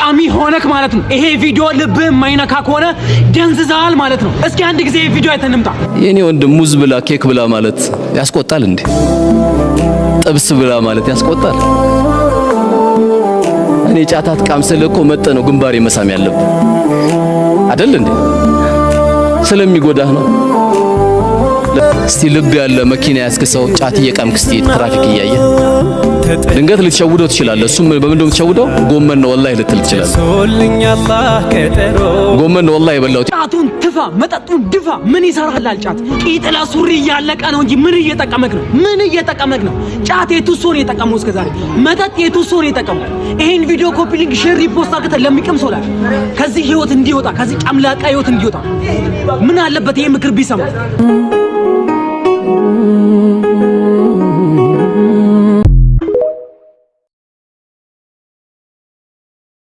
ተጠቃሚ ሆነክ ማለት ነው። ይሄ ቪዲዮ ልብህ የማይነካ ከሆነ ደንዝዛል ማለት ነው። እስኪ አንድ ጊዜ ቪዲዮ አይተንምጣ። የኔ ወንድም ሙዝ ብላ ኬክ ብላ ማለት ያስቆጣል እንዴ? ጥብስ ብላ ማለት ያስቆጣል? እኔ ጫታት ቃምሰል እኮ መጠ ነው ግንባሬ መሳም ያለብህ አይደል እንዴ? ስለሚጎዳህ ነው። እስቲ ልብ ያለ መኪና ያስከሰው ጫት እየቃምክ እስቲ ትራፊክ እያየ ድንገት ልትሸውደው ትችላለህ። እሱም በምን ነው የምትሸውደው? ጎመን ነው ወላሂ ልትል ትችላለህ። ጎመን ነው ወላሂ የበላው። ጫቱን ትፋ፣ መጠጡን ድፋ። ምን ይሰራልሃል ጫት? ቂጥላ ሱሪ እያለቀ ነው እንጂ ምን እየጠቀመክ ነው? ምን እየጠቀመክ ነው? ጫት የቱሶ ነው የጠቀመው እስከዛሬ? መጠጥ የቱሶ ነው የጠቀመው? ይሄን ቪዲዮ ኮፒ ሊንክ ሼር ሪፖስት አድርገህ ለሚቀም ሰው ላይ ከዚህ ህይወት እንዲወጣ፣ ከዚህ ጨምላቃ ህይወት እንዲወጣ ምን አለበት ይሄ ምክር ቢሰማ?